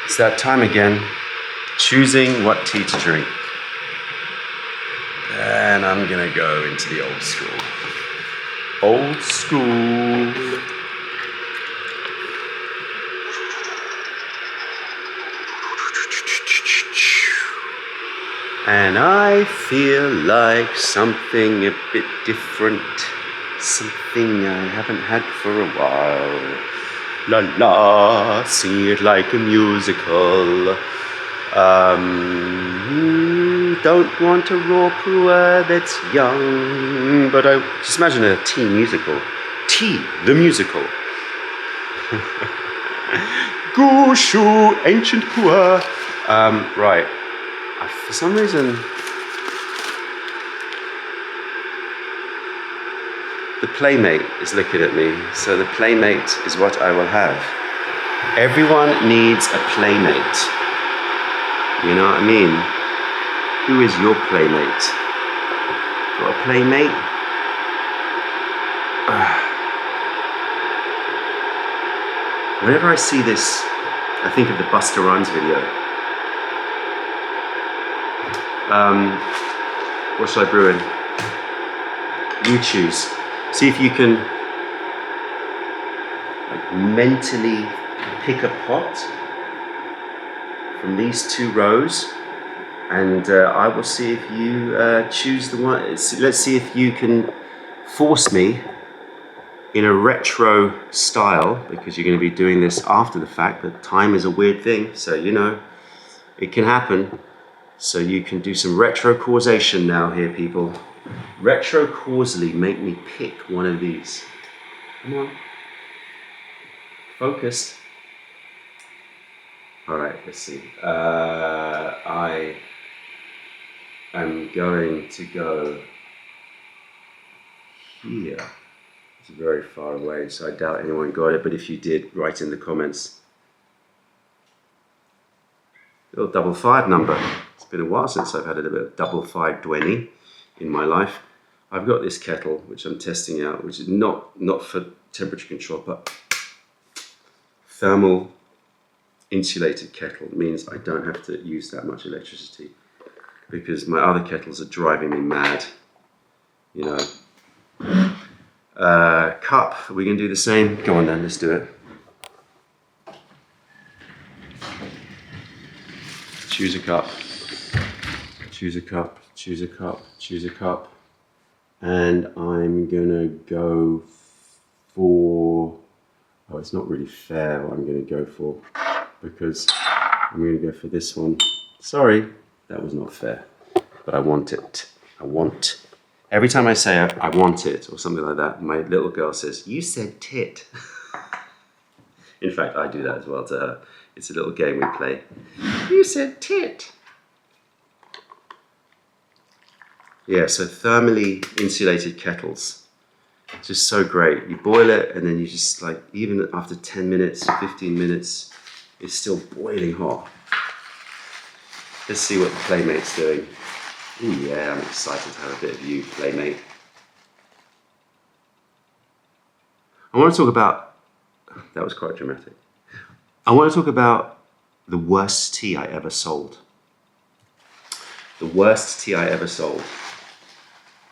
It's that time again, choosing what tea to drink. And I'm gonna go into the old school. Old school. And I feel like something a bit different. Something I haven't had for a while. La la, sing it like a musical. Don't want a raw brewer that's young, but I just imagine a tea musical. Tea, the musical. Gushu, ancient brewer. Right. For some reason, the Playmate is looking at me, so the Playmate is what I will have. Everyone needs a Playmate. You know what I mean? Who is your Playmate? Got a Playmate? Whenever I see this, I think of the Busta Rhymes video. What should I brew in? You choose. See if you can like mentally pick a pot from these two rows, and I will see if you choose the one. Let's see if you can force me in a retro style, because you're going to be doing this after the fact, but time is a weird thing, so you know, it can happen. So you can do some retro causation now here, people. Retro causally make me pick one of these. Come on. Focused. All right, let's see. I am going to go here. It's very far away, so I doubt anyone got it, but if you did, write in the comments. Little 55 number. It's been a while since I've had a bit of 5520 in my life. I've got this kettle which I'm testing out, which is not for temperature control, but thermal insulated kettle. It means I don't have to use that much electricity, because my other kettles are driving me mad. You know. Cup, are we gonna do the same? Go on then, let's do it. Choose a cup. Choose a cup, choose a cup, choose a cup. And I'm gonna go for, oh, it's not really fair what I'm gonna go for, because I'm gonna go for this one. Sorry, that was not fair, but I want it. I want. Every time I say I want it or something like that, my little girl says, "You said tit." In fact, I do that as well to her. It's a little game we play. You said tit. Yeah, so thermally insulated kettles. Just so great. You boil it and then you just like, even after 10 minutes, 15 minutes, it's still boiling hot. Let's see what the Playmate's doing. Ooh, yeah, I'm excited to have a bit of you, Playmate. I want to talk about, that was quite dramatic. I want to talk about the worst tea I ever sold. The worst tea I ever sold.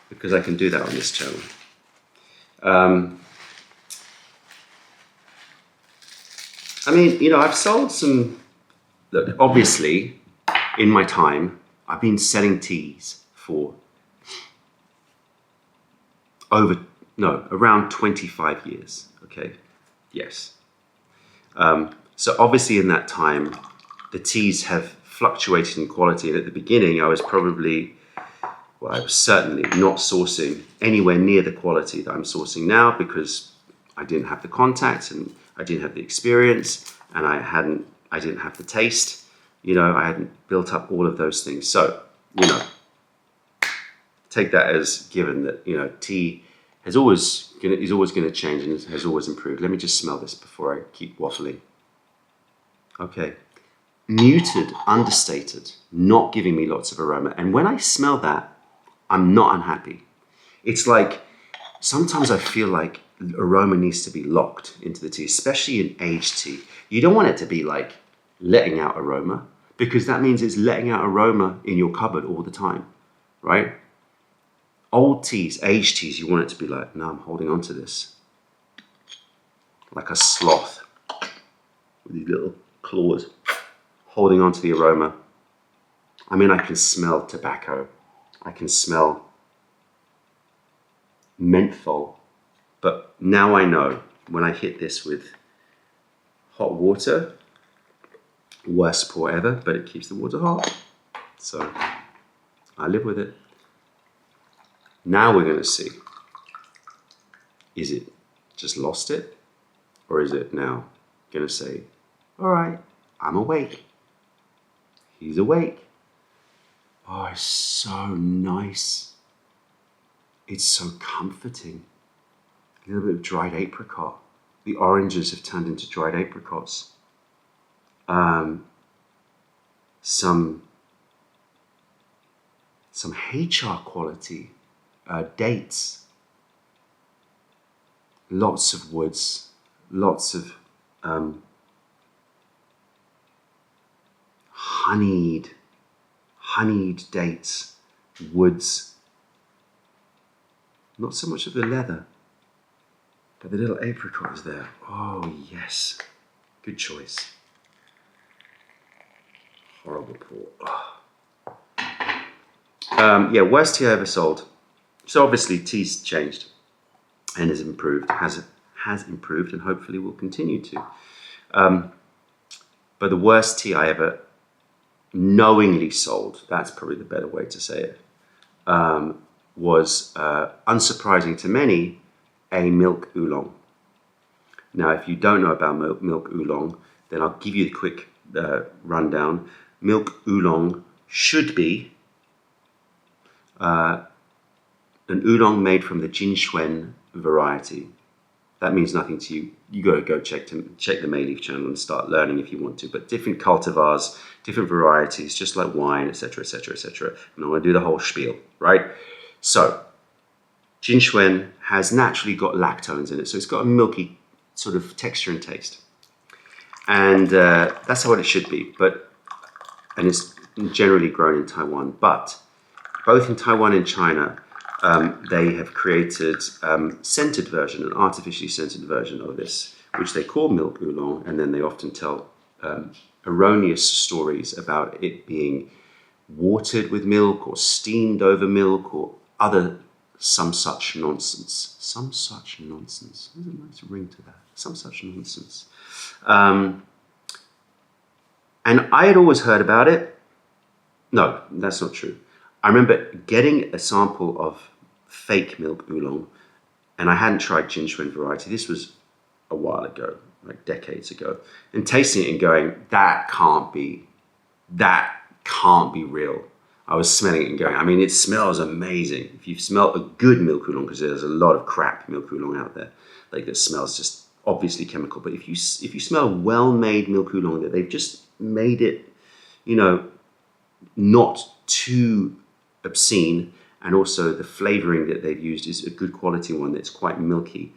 Because I can do that on this channel. I mean, you know, I've sold some, look, obviously, in my time, I've been selling teas for around 25 years, okay? Yes. So obviously in that time, the teas have fluctuated in quality, and at the beginning I was certainly not sourcing anywhere near the quality that I'm sourcing now, because I didn't have the contact and I didn't have the experience, and I didn't have the taste, you know, I hadn't built up all of those things. So, you know, take that as given that, you know, tea is always going to change and has always improved. Let me just smell this before I keep waffling. Okay. Muted, understated, not giving me lots of aroma. And when I smell that, I'm not unhappy. It's like, sometimes I feel like aroma needs to be locked into the tea, especially in aged tea. You don't want it to be like letting out aroma, because that means it's letting out aroma in your cupboard all the time, right? Old teas, aged teas, you want it to be like, no, I'm holding on to this. Like a sloth with these little claws, holding on to the aroma. I mean, I can smell tobacco. I can smell menthol. But now I know when I hit this with hot water, worst pour ever, but it keeps the water hot. So I live with it. Now we're going to see, is it just lost it? Or is it now going to say, all right, I'm awake. He's awake. Oh, it's so nice. It's so comforting. A little bit of dried apricot. The oranges have turned into dried apricots. Some HR quality, dates. Lots of woods, lots of honeyed dates, woods. Not so much of the leather, but the little apricot is there. Oh yes, good choice. Horrible pour. Oh. Yeah, worst tea I ever sold. So obviously tea's changed and has improved, has improved, and hopefully will continue to. But the worst tea I ever knowingly sold, that's probably the better way to say it, was, unsurprising to many, a milk oolong. Now, if you don't know about milk oolong, then I'll give you the quick rundown. Milk oolong should be an oolong made from the Jinxuan variety. That means nothing to you. You got to go check the Mei Leaf channel and start learning if you want to. But different cultivars, different varieties, just like wine, etc., etc., etc. And I want to do the whole spiel, right? So, Jinxuan has naturally got lactones in it, so it's got a milky sort of texture and taste, and that's what it should be. And it's generally grown in Taiwan. But both in Taiwan and China, they have created scented version, an artificially scented version of this, which they call milk oolong, and then they often tell erroneous stories about it being watered with milk or steamed over milk or other some such nonsense. Some such nonsense. There's a nice ring to that. Some such nonsense. And I had always heard about it. No, that's not true. I remember getting a sample of fake milk oolong, and I hadn't tried Jinxuan variety. This was a while ago, like decades ago, and tasting it and going, that can't be real. I was smelling it and going, I mean, it smells amazing. If you've smelled a good milk oolong, because there's a lot of crap milk oolong out there, like that smells just obviously chemical. But if you smell well-made milk oolong, that they've just made it, not too obscene, and also the flavoring that they've used is a good quality one that's quite milky.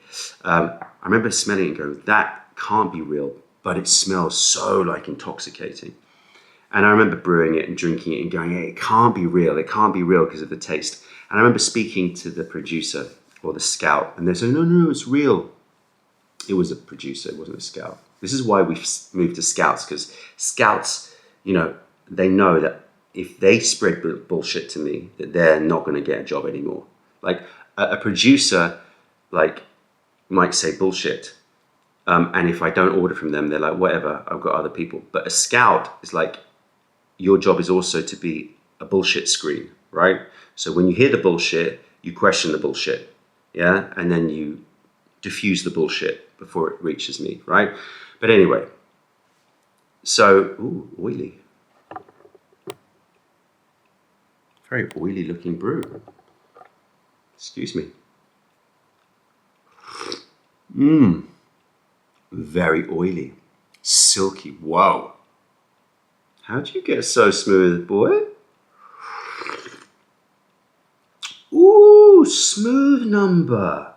I remember smelling it and going, that can't be real, but it smells so like intoxicating. And I remember brewing it and drinking it and going, hey, it can't be real because of the taste. And I remember speaking to the producer or the scout, and they said, no, it's real. It was a producer, it wasn't a scout. This is why we've moved to scouts, because scouts, they know that if they spread bullshit to me, that they're not going to get a job anymore. Like a producer, might say bullshit, and if I don't order from them, they're like, whatever, I've got other people. But a scout is like, your job is also to be a bullshit screen, right? So when you hear the bullshit, you question the bullshit, yeah, and then you diffuse the bullshit before it reaches me, right? But anyway, so oily. Very oily looking brew. Excuse me. Very oily. Silky. Whoa. How'd you get so smooth, boy? Ooh, smooth number.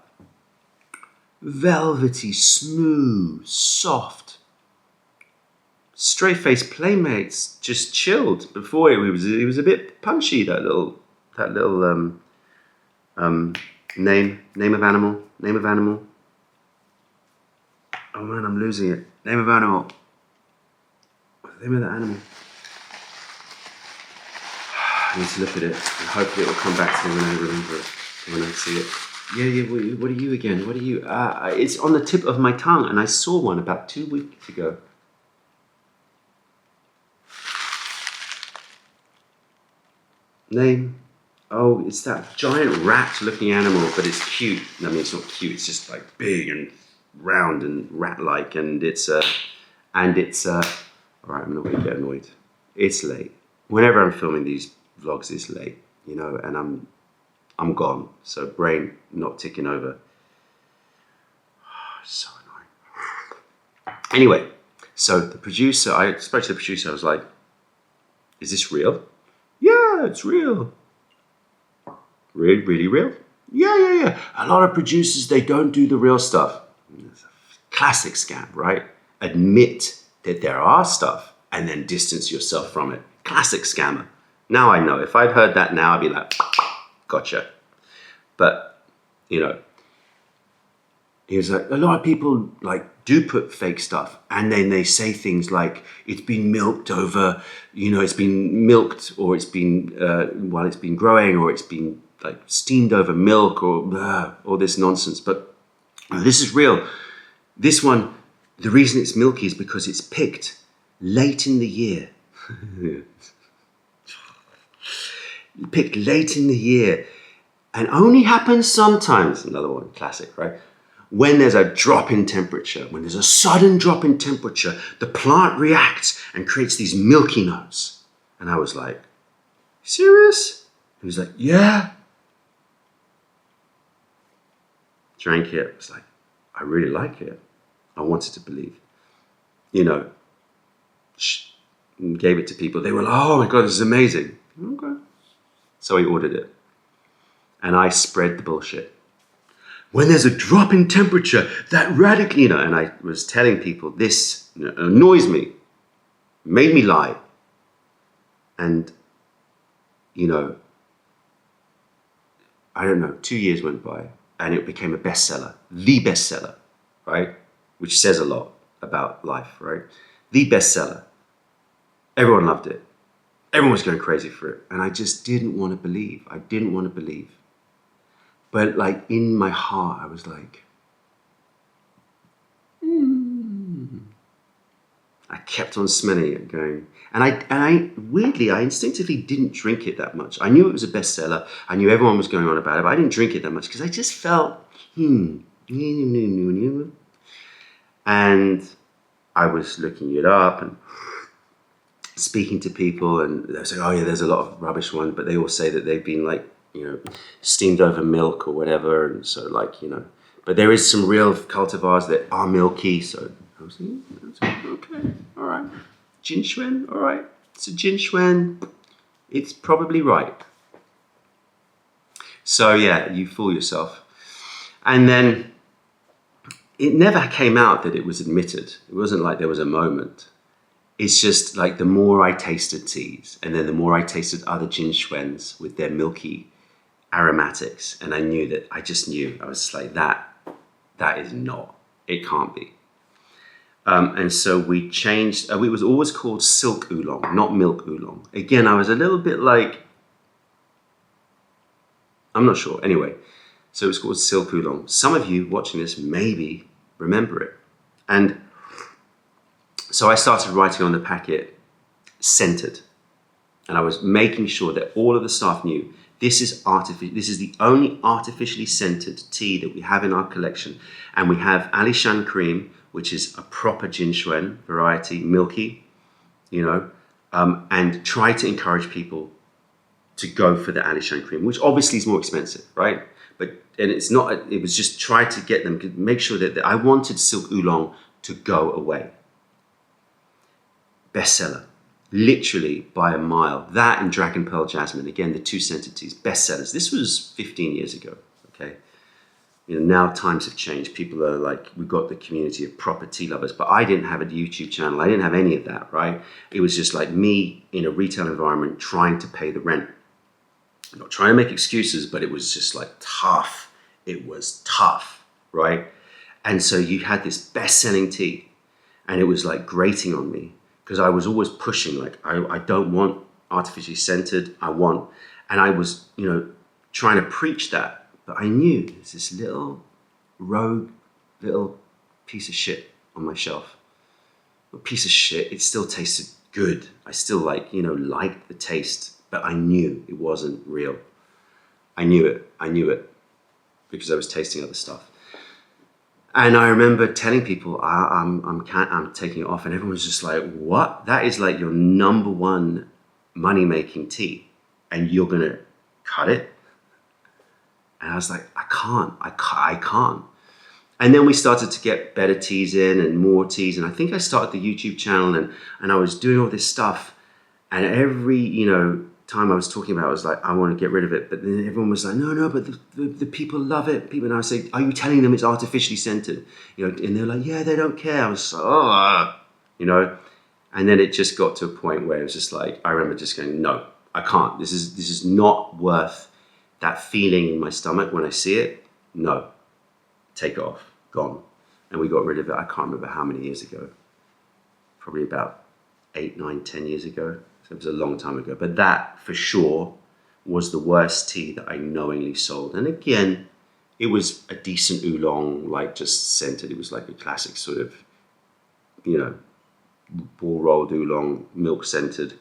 Velvety, smooth, soft. straight-faced playmates, just chilled. Before he was a bit punchy. That little name of animal. Oh man, I'm losing it. Name of animal. What's the name of that animal? I need to look at it, and hopefully it will come back to me when I remember it, when I see it. Yeah. What are you again? What are you? It's on the tip of my tongue, and I saw one about 2 weeks ago. Name? Oh, it's that giant rat-looking animal, but it's cute. I mean, it's not cute. It's just like big and round and rat-like, and it's all right, I'm not going to get annoyed. It's late. Whenever I'm filming these vlogs, it's late, you know, and I'm gone. So brain not ticking over. So annoying. Anyway, so the producer, I spoke to the producer. I was like, "Is this real?" "Yeah, it's real." Really real? Yeah. A lot of producers, they don't do the real stuff. It's a classic scam, right? Admit that there are stuff and then distance yourself from it. Classic scammer. Now I know. If I'd heard that now, I'd be like, gotcha. But, you know, he was like, a lot of people like do put fake stuff, and then they say things like it's been milked over, you know, it's been milked, or it's been while it's been growing, or it's been like steamed over milk, or all this nonsense. But this is real. This one, the reason it's milky is because it's picked late in the year. Picked late in the year, and only happens sometimes. Another one, classic, right? When there's a drop in temperature, when there's a sudden drop in temperature, the plant reacts and creates these milky notes. And I was like, serious? He was like, yeah. Drank it. I was like, I really like it. I wanted to believe. You know, gave it to people. They were like, oh my God, this is amazing. Okay. So he ordered it. And I spread the bullshit. When there's a drop in temperature, that radically, you know, and I was telling people this, you know, annoys me, made me lie. And, you know, I don't know, 2 years went by and it became a bestseller, the bestseller, right? Which says a lot about life, right? The bestseller. Everyone loved it. Everyone was going crazy for it. And I just didn't want to believe. I didn't want to believe. But like in my heart, I was like, I kept on smelling it, going, and I weirdly, I instinctively didn't drink it that much. I knew it was a bestseller. I knew everyone was going on about it, but I didn't drink it that much because I just felt, And I was looking it up and speaking to people, and they were saying, oh yeah, there's a lot of rubbish ones, but they all say that they've been like, you know, steamed over milk or whatever, and so like, you know, but there is some real cultivars that are milky, so I was like, okay, all right, Jinxuan, all right, it's a Jinxuan, it's probably right. So yeah, you fool yourself. And then it never came out that it was admitted. It wasn't like there was a moment. It's just like the more I tasted teas, and then the more I tasted other Jinxuans with their milky aromatics, and I knew that, I just knew, I was just like, that is not, it can't be. And so we changed, it was always called silk oolong, not milk oolong. Again, I was a little bit like, I'm not sure, anyway. So it was called silk oolong. Some of you watching this maybe remember it. And so I started writing on the packet, scented. And I was making sure that all of the staff knew this is the only artificially scented tea that we have in our collection. And we have Alishan cream, which is a proper Jinxuan variety, milky, you know, and try to encourage people to go for the Alishan cream, which obviously is more expensive, right? And it's not, it was just try to get them, to make sure that I wanted silk oolong to go away. Bestseller. Literally by a mile. That and Dragon Pearl Jasmine, again, the two scented teas, bestsellers. This was 15 years ago, okay? You know, now times have changed. People are like, we've got the community of proper tea lovers, but I didn't have a YouTube channel. I didn't have any of that, right? It was just like me in a retail environment trying to pay the rent. I'm not trying to make excuses, but it was just like tough. It was tough, right? And so you had this best-selling tea, and it was like grating on me because I was always pushing, like, I don't want artificially scented, and I was, you know, trying to preach that. But I knew there's this little rogue, little piece of shit on my shelf. A piece of shit, it still tasted good. I still liked the taste, but I knew it wasn't real. I knew it because I was tasting other stuff. And I remember telling people I'm taking it off, and everyone was just like, "What? That is like your number one money-making tea, and you're gonna cut it?" And I was like, I can't. And then we started to get better teas in and more teas. And I think I started the YouTube channel and I was doing all this stuff. And every, you know, time I was talking about it, I was like, I want to get rid of it. But then everyone was like, no, but the people love it. People, and I say, are you telling them it's artificially scented? You know, and they're like, yeah, they don't care. I was like, oh, you know. And then it just got to a point where it was just like, I remember just going, no, I can't. This is not worth that feeling in my stomach when I see it. No, take it off, gone. And we got rid of it. I can't remember how many years ago. Probably about 8, 9, 10 years ago. So it was a long time ago. But that for sure was the worst tea that I knowingly sold. And again, it was a decent oolong, like just scented. It was like a classic sort of, you know, ball rolled oolong, milk scented.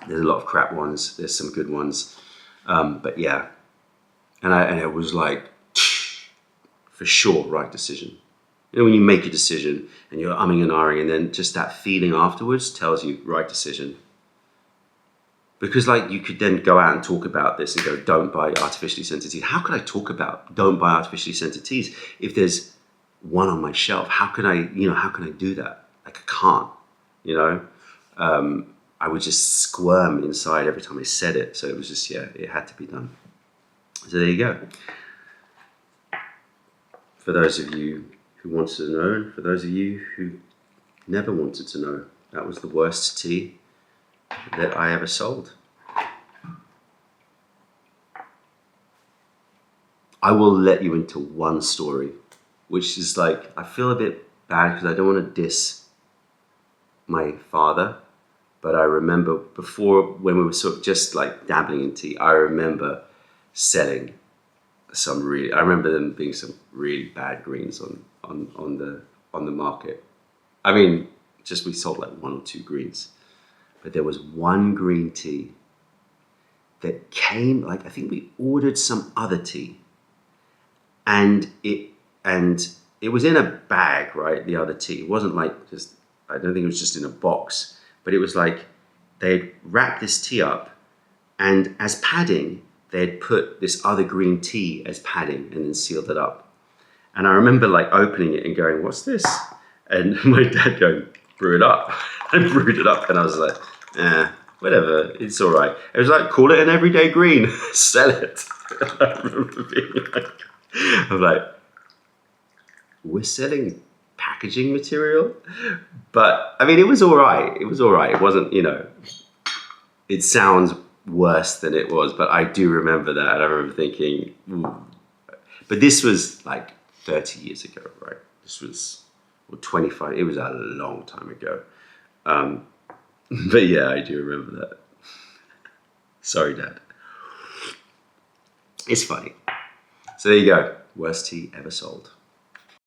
There's a lot of crap ones. There's some good ones. But yeah, and it was like, for sure, right decision. You know, when you make a decision and you're umming and ahhing, and then just that feeling afterwards tells you right decision. Because like you could then go out and talk about this and go, don't buy artificially scented teas. How could I talk about don't buy artificially scented teas if there's one on my shelf? How can I do that? Like I can't, you know? I would just squirm inside every time I said it. So it was just, yeah, it had to be done. So there you go. For those of you who wanted to know, and for those of you who never wanted to know, that was the worst tea that I ever sold. I will let you into one story, which is like, I feel a bit bad because I don't want to diss my father. But I remember before, when we were sort of just like dabbling in tea, I remember selling I remember them being some really bad greens on the market. I mean, just we sold like 1 or 2 greens. But there was one green tea that came, like I think we ordered some other tea. And it was in a bag, right? The other tea. It wasn't like just, I don't think it was just in a box. But it was like they'd wrapped this tea up, and as padding, they'd put this other green tea as padding and then sealed it up. And I remember like opening it and going, what's this? And my dad going, brew it up. I brewed it up and I was like, whatever, it's all right. It was like, call it an everyday green, sell it. I remember being like, I'm like, we're selling packaging material? But I mean, it was all right. It was all right. It wasn't, you know, it sounds worse than it was, but I do remember that. And I remember thinking, ooh. But this was like 30 years ago, right? This was, or 25, it was a long time ago. But yeah, I do remember that. Sorry, Dad. It's funny. So there you go. Worst tea ever sold.